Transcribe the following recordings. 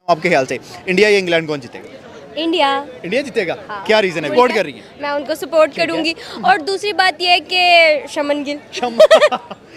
आपके ख्याल से इंडिया या इंग्लैंड कौन जीतेगा? इंडिया। इंडिया जीतेगा। हाँ। क्या रीजन है? सपोर्ट कर रही है? मैं उनको सपोर्ट करूंगी। और दूसरी बात यह है कि शमन गिल।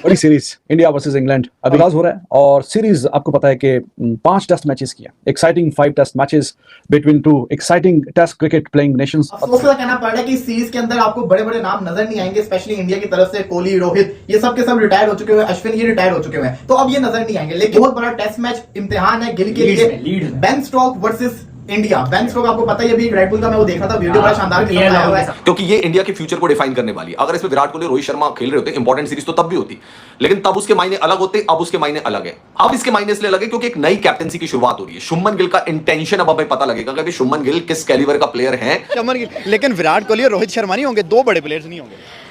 बड़ी सीरीज इंडिया वर्सेस इंग्लैंड अभी आगाज हो रहा है और सीरीज आपको पता है कि 5 टेस्ट मैचेस किया, exciting 5 test matches between 2 exciting test cricket playing nations. अफसोस का कहना पड़ रहा है कि इस सीरीज के अंदर आपको बड़े बड़े नाम नजर नहीं आएंगे, स्पेशली इंडिया की तरफ से कोहली, रोहित, ये सब के सब रिटायर हो चुके हुए, अश्विन ये रिटायर हो चुके हुए हैं, तो अब ये नजर नहीं आएंगे। लेकिन बहुत बड़ा टेस्ट मैच इम्तिहान है गिल के लिए। Ben Stokes versus India. Ben Stokes आपको पता है अभी रेड बुल का मैं वो देख रहा था वीडियो, बड़ा शानदार किस्म का आया हुआ है, क्योंकि ये इंडिया के फ्यूचर को डिफाइन करने वाली है। अगर इसमें विराट कोहली, रोहित शर्मा खेल रहे होते इंपॉर्टेंट सीरीज तो तब भी होती, लेकिन तब उसके मायने अलग होते, अब उसके मायने अलग है। अब इसके मायने इसलिए अलग है क्योंकि एक नई कैप्टेंसी की शुरुआत हो रही है। शुभमन गिल का इंटेंशन अब हमें पता लगेगा कि शुभमन गिल किस कैलिबर का प्लेयर है। शुभमन गिल, लेकिन विराट कोहली और रोहित शर्मा नहीं होंगे, दो बड़े प्लेयर्स नहीं होंगे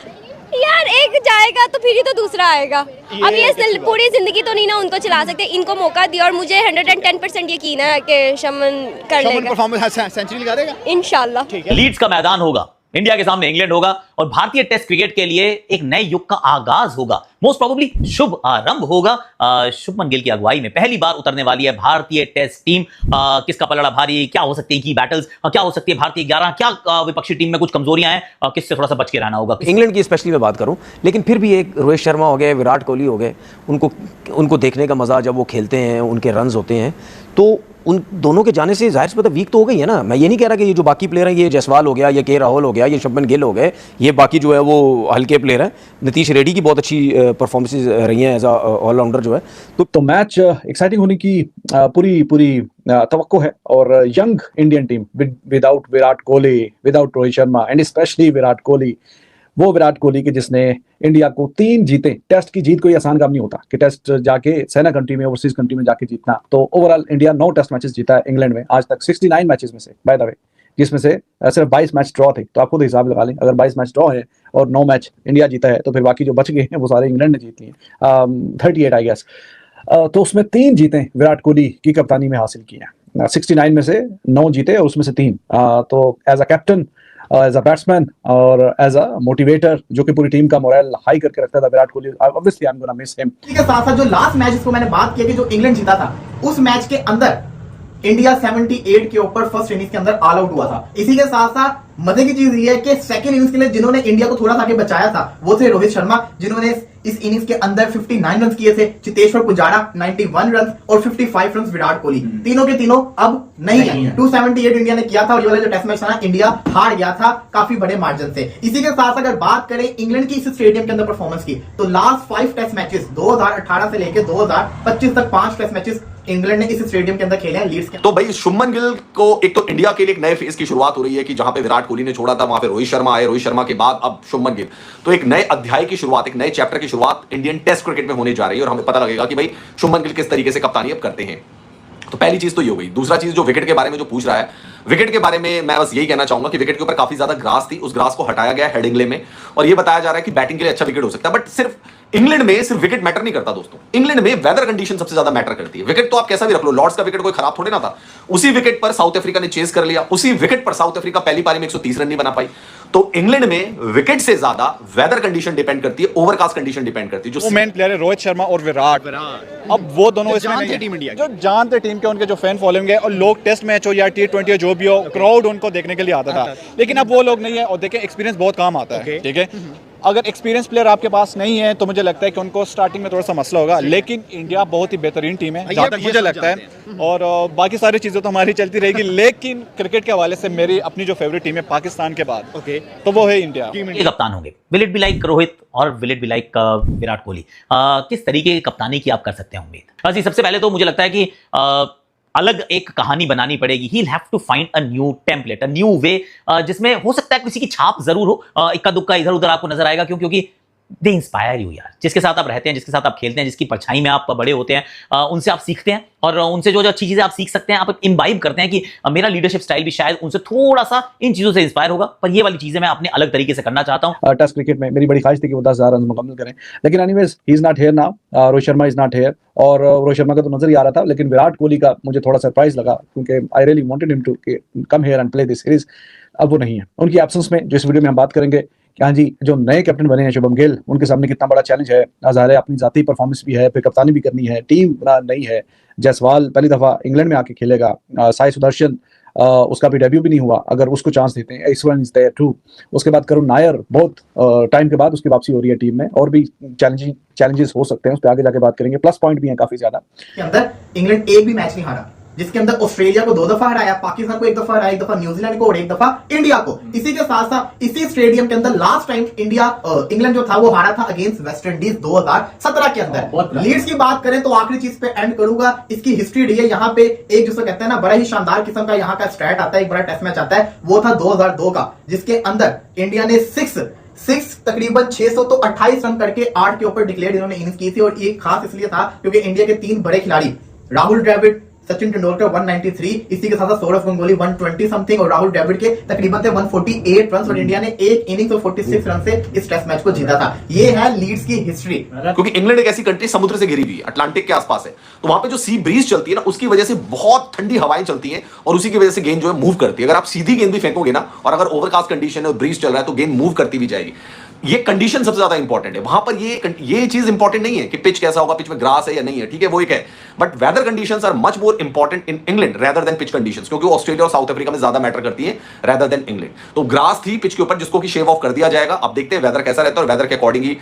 यार। एक जाएगा तो फिर ही तो दूसरा आएगा। अब ये पूरी जिंदगी तो नहीं ना उनको चला सकते, इनको मौका दिया और मुझे 110% यकीन है कि शमन कर लेगा। परफॉर्मेंस सेंचुरी लगा देगा इंशाल्लाह। लीड्स का मैदान होगा, इंडिया के सामने इंग्लैंड होगा और भारतीय टेस्ट क्रिकेट के लिए एक नए युग का आगाज होगा। मोस्ट प्रोबेबली शुभ आरंभ होगा। शुभमन गिल की अगुवाई में पहली बार उतरने वाली है भारतीय टेस्ट टीम। किसका पलड़ा भारी, क्या हो सकती है की बैटल्स, क्या हो सकती है भारतीय 11, क्या विपक्षी टीम में कुछ कमजोरियां हैं, किससे थोड़ा सा बच के रहना होगा। इंग्लैंड की स्पेशली मैं बात करूं, लेकिन फिर भी एक रोहित शर्मा हो गए, विराट कोहली हो गए, उनको देखने का मजा जब वो खेलते हैं, उनके रन्स होते हैं, तो उन दोनों के जाने से जाहिर सी बात है वीक तो हो गई है ना। मैं ये नहीं कह रहा कि ये जो बाकी प्लेयर हैं, ये जयसवाल हो गया, ये के राहुल हो गया, ये शुभमन गिल हो गए, ये बाकी जो है वो हल्के प्लेयर हैं। नीतीश रेड्डी की बहुत अच्छी परफॉर्मेंसेज रही हैं एज अ ऑलराउंडर जो है। तो मैच एक्साइटिंग होने की पूरी तवक्को है और young Indian team without Virat Kohli, without Rohit Sharma and specially Virat Kohli, वो विराट कोहली के जिसने इंडिया को 3 जीते। टेस्ट की जीत कोई आसान काम नहीं होता कि टेस्ट जाके सेना कंट्री में, ओवरसीज कंट्री में जाके जीतना। तो ओवरऑल इंडिया 9 टेस्ट मैचेस जीता है इंग्लैंड में आज तक, 69 मैचेस में से बाय द वे, जिसमें से सिर्फ 22 मैच ड्रॉ थे। तो आप खुद हिसाब लगा लें, अगर 22 मैच ड्रॉ है और 9 मैच इंडिया जीता है तो फिर बाकी जो बच गए हैं वो सारे इंग्लैंड ने जीत लिए, 38 आई गेस। तो उसमें 3 जीते विराट कोहली की कप्तानी में हासिल किए हैं। 69 में से 9 जीते और उसमें से 3। तो as a captain, as a batsman और एज अ मोटिवेटर जो कि पूरी टीम का मोरल हाई करके रखता था Virat Kohli, obviously I am gonna miss him. इसके साथ साथ जो लास्ट मैच जिसको मैंने बात की कि जो इंग्लैंड जीता था, उस मैच के अंदर इंडिया 78 के ऊपर फर्स्ट इनिंग्स के अंदर ऑल आउट हुआ था। इसी के साथ साथ मजे की चीज ये है कि सेकंड इनिंग्स के लिए जिन्होंने इंडिया को थोड़ा सा आगे बचाया था वो थे रोहित शर्मा, जिन्होंने इस इनिंग्स के अंदर 59 रन किए थे। चेतेश्वर पुजारा 91 रन और 55 रन विराट कोहली, तीनों के तीनों अब नहीं है। 278 इंडिया ने किया था और ये वाला जो टेस्ट मैच था ना, इंडिया हार गया था काफी बड़े मार्जिन से। इसी के साथ अगर बात करें इंग्लैंड की इस स्टेडियम के अंदर परफॉर्मेंस की, तो लास्ट 5 टेस्ट मैचेस 2018 से लेकर 2025 तक 5 टेस्ट मैचेस इंग्लैंड ने इस स्टेडियम के अंदर खेले हैं, लीड्स के। तो भाई शुभमन गिल को एक तो इंडिया के लिए एक नए फेज की शुरुआत हो रही है कि जहां पे विराट कोहली ने छोड़ा था वहां पे रोहित शर्मा आए, रोहित शर्मा के बाद अब शुभमन गिल, तो एक नए अध्याय की शुरुआत, एक नए चैप्टर की शुरुआत इंडियन टेस्ट क्रिकेट में होने जा रही है और हमें पता लगेगा कि भाई शुभमन गिल किस तरीके से कप्तानी अब करते हैं। तो पहली चीज तो ये हो गई। दूसरा चीज जो विकेट के बारे में जो पूछ रहा है, विकेट के बारे में मैं बस यही कहना चाहूंगा कि विकेट के ऊपर काफी ज्यादा ग्रास थी, उस ग्रास को हटाया गया हेडिंगले में और ये बताया जा रहा है कि बैटिंग के लिए अच्छा विकेट हो सकता है। बट सिर्फ इंग्लैंड में सिर्फ विकेट मैटर नहीं करता दोस्तों, इंग्लैंड में वेदर कंडीशन सबसे ज्यादा मैटर करती है। विकेट तो आप कैसा भी रख लो, लॉर्ड्स का विकेट कोई खराब थोड़े ना था, उसी विकेट पर साउथ अफ्रीका ने चेस कर लिया, उसी विकेट पर साउथ अफ्रीका पहली पारी में 130 रन नहीं बना पाई। तो इंग्लैंड में विकेट से ज्यादा वेदर कंडीशन डिपेंड करती है, ओवरकास्ट कंडीशन डिपेंड करती है। जो मेन प्लेयर है रोहित शर्मा और विराट, अब वो दोनों इसमें जानते टीम इंडिया जो जानते टीम के, उनके जो फैन फॉलोइंग है और लोग टेस्ट मैच हो या T20 हो जो भी हो, क्राउड उनको देखने के लिए आता था, लेकिन अब वो लोग नहीं है। और देखें एक्सपीरियंस बहुत काम आता है, ठीक है। अगर एक्सपीरियंस प्लेयर आपके पास नहीं है तो मुझे लगता है कि उनको स्टार्टिंग में थोड़ा सा मसला होगा, लेकिन इंडिया बहुत ही बेहतरीन टीम है जहां तक मुझे लगता है। और बाकी सारी चीजें तो हमारी चलती रहेगी, लेकिन क्रिकेट के हवाले से मेरी अपनी जो फेवरेट टीम है पाकिस्तान के बाद, तो वो है इंडिया। ये कप्तान होंगे, will it be like Rohit और will it be like Virat Kohli? किस तरीके की कप्तानी की आप कर सकते हैं उम्मीद? जी, सबसे पहले तो मुझे लगता है कि अलग एक कहानी बनानी पड़ेगी। He have to find a new template, a new way, जिसमें हो सकता है किसी की छाप जरूर हो, इक्का दुक्का इधर उधर आपको नजर आएगा, क्योंकि दे इंस्पायर यू यार। जिसके साथ आप रहते हैं, जिसके साथ आप खेलते हैं, जिसकी परछाई में आप बड़े होते हैं, उनसे आप सीखते हैं और उनसे जो अच्छी चीजें आप सीख सकते हैं, आप इम्बाइब करते हैं कि मेरा लीडरशिप स्टाइल भी शायद उनसे थोड़ा सा इन चीजों से इंस्पायर होगा। पर ये वाली चीजें मैं अपने अलग तरीके से करना चाहता हूं। टेस्ट क्रिकेट में मेरी बड़ी ख्वाहिश थी कि वो 10,000 रन मुकम्मल करें, लेकिन anyways he is not here now. Rohit Sharma is not here और रोहित शर्मा का तो नजर ही आ रहा था, लेकिन विराट कोहली का मुझे थोड़ा सरप्राइज लगा क्योंकि I really wanted him to come here and play this series. अब वो नहीं है, उनकी एब्सेंस में जो इस वीडियो में हम बात करेंगे कि हाँ जी जो नए कैप्टन बने हैं शुभम गिल, उनके सामने कितना बड़ा चैलेंज है। ज़ाहिर है अपनी जाती परफॉर्मेंस भी है, फिर कप्तानी भी करनी है, टीम नई है। जायसवाल पहली दफ़ा इंग्लैंड में आके खेलेगा। साई सुदर्शन उसका भी डेब्यू भी नहीं हुआ, अगर उसको चांस देते हैं। Easwaran is there too. उसके बाद करुण नायर, बहुत टाइम के बाद उसकी वापसी हो रही है टीम में, और भी चैलेंजेस हो सकते हैं, उस पर आगे जाके बात करेंगे। प्लस पॉइंट भी हैं काफी ज्यादा। के अंदर इंग्लैंड एक भी मैच नहीं हारा, जिसके अंदर ऑस्ट्रेलिया को 2 दफा हराया, पाकिस्तान को 1 दफा हराया, 1 दफा न्यूजीलैंड को और 1 दफा इंडिया को। इसी के साथ साथ इसी स्टेडियम के अंदर लास्ट टाइम इंग्लैंड जो था वो हारा था अगेंस्ट वेस्ट इंडीज 2017 के अंदर। लीड्स की बात करें तो आखिरी चीज पे एंड करूंगा, इसकी हिस्ट्री रही है यहाँ पे एक जिसको कहते हैं ना बड़ा ही शानदार किस्म का यहाँ का स्टैट आता है, एक बड़ा टेस्ट मैच आता है, वो था 2002 का, जिसके अंदर इंडिया ने तकरीबन 628 रन करके 8 के ऊपर डिक्लेयर इन्होंने इनिंग्स की थी। और ये खास इसलिए था क्योंकि इंडिया के 3 बड़े खिलाड़ी राहुल द्रविड़, सचिन तेंदुलकर 193, इसी के साथ साथ सौरव गंगोली 120 समथिंग, और राहुल द्रविड़ के तकरीबन थे 148 रन, और इंडिया ने एक इनिंग्स और 46 रन से इस टेस्ट मैच को जीता था। ये है लीड्स की हिस्ट्री। क्योंकि इंग्लैंड एक ऐसी कंट्री समुद्र से घिरी हुई है, अटलांटिक के आसपास है, तो वहां पे जो सी ब्रीज चलती है ना, उसकी वजह से बहुत ठंडी हवाएं चलती हैं, और उसी की वजह से गेंद जो है मूव करती है। अगर आप सीधी गेंद भी फेंकोगे ना, और अगर ओवरकास्ट कंडीशन है और ब्रीज चल रहा है, तो गेंद मूव करती भी जाएगी। ये कंडीशन सबसे ज्यादा इंपॉर्टेंट है वहां पर। ये चीज इंपॉर्टेंट नहीं है कि पिच कैसा होगा, पिच में ग्रास है या नहीं है, ठीक है वो एक है, but weather conditions are much more important in England rather than pitch conditions, क्योंकि ऑस्ट्रेलिया और साउथ अफ्रीका में ज्यादा मैटर करती है रेदर देन इंग्लैंड। तो ग्रास थी पिच के ऊपर, जिसको कि शेव ऑफ कर दिया जाएगा। अब देखते हैं वेदर कैसा रहता है, और वेदर के अकॉर्डिंग ही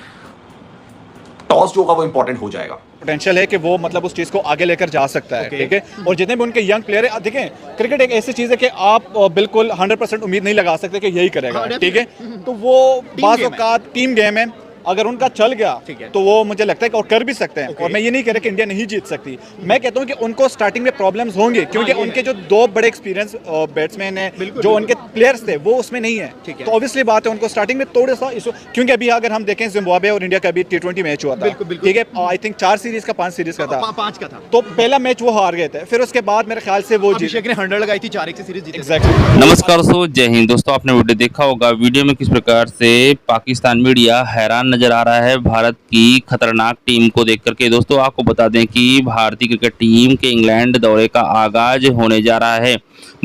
टॉस जो होगा वो इंपॉर्टेंट हो जाएगा। पोटेंशियल है कि वो मतलब उस चीज़ को आगे लेकर जा सकता है, ठीक है। और जितने भी उनके यंग प्लेयर है, देखें क्रिकेट एक ऐसी चीज़ है कि आप बिल्कुल 100% उम्मीद नहीं लगा सकते कि यही करेगा, ठीक है। तो वो बाज़ औक़ात टीम गेम है, अगर उनका चल गया तो वो मुझे लगता है कि और कर भी सकते हैं। और मैं ये नहीं कह रहा कि इंडिया नहीं जीत सकती, मैं कहता हूँ कि उनको स्टार्टिंग में प्रॉब्लम्स होंगे, क्योंकि उनके जो 2 बड़े एक्सपीरियंस बैट्समैन हैं, जो उनके प्लेयर्स थे, वो उसमें नहीं है। तो ऑब्वियसली बात है उनको स्टार्टिंग में थोड़ा सा इशू, क्योंकि अभी अगर हम देखें जिम्बाब्वे और इंडिया का अभी T20 मैच हुआ था, ठीक है, आई थिंक 4 सीरीज का 5 सीरीज का था, 5 का था, तो पहला मैच वो हार गए थे, फिर उसके बाद मेरे ख्याल से वो अभिषेक ने 100 लगाई थी, 4-1 से सीरीज जीती। एग्जैक्टली। नमस्कार दोस्तों, जय हिंद। दोस्तों आपने वीडियो देखा होगा, वीडियो में किस प्रकार से पाकिस्तान मीडिया हैरान नजर आ रहा है भारत की खतरनाक टीम को देख करके। दोस्तों आपको बता दें कि भारतीय क्रिकेट टीम के इंग्लैंड दौरे का आगाज होने जा रहा है।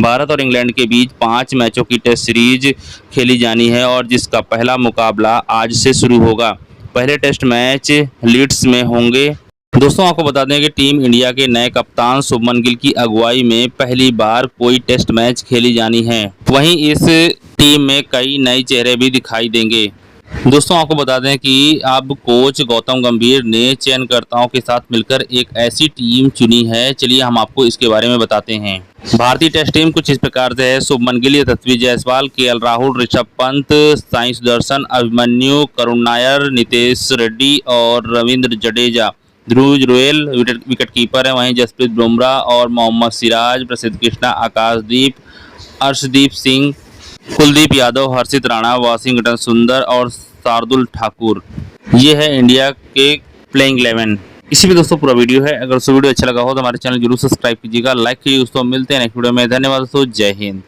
भारत और इंग्लैंड के बीच 5 मैचों की टेस्ट सीरीज खेली जानी है, और जिसका पहला मुकाबला आज से शुरू होगा। पहले टेस्ट मैच लीड्स में होंगे। दोस्तों आपको बता दें कि टीम इंडिया के नए कप्तान शुभमन गिल की अगुवाई में पहली बार कोई टेस्ट मैच खेली जानी है। वहीं इस टीम में कई नए चेहरे भी दिखाई देंगे। दोस्तों आपको बता दें कि अब कोच गौतम गंभीर ने चयनकर्ताओं के साथ मिलकर एक ऐसी टीम चुनी है। चलिए हम आपको इसके बारे में बताते हैं। भारतीय टेस्ट टीम कुछ इस प्रकार से है: शुभमन गिल, यशस्वी जायसवाल, KL राहुल, ऋषभ पंत, साई सुदर्शन, अभिमन्यु, करुण नायर, नितेश रेड्डी और रविंद्र जडेजा। ध्रुव जुरैल विकेट कीपर है। वहीं जसप्रीत बुमराह और मोहम्मद सिराज, प्रसिद्ध कृष्णा, आकाशदीप, अर्शदीप सिंह, कुलदीप यादव, हर्षित राणा, वाशिंगटन सुंदर और शार्दुल ठाकुर। ये है इंडिया के प्लेइंग 11। इसी में दोस्तों पूरा वीडियो है। अगर दोस्तों वीडियो अच्छा लगा हो तो हमारे चैनल जरूर सब्सक्राइब कीजिएगा, लाइक कीजिए दोस्तों। मिलते हैं नेक्स्ट वीडियो में। धन्यवाद दोस्तों, जय हिंद।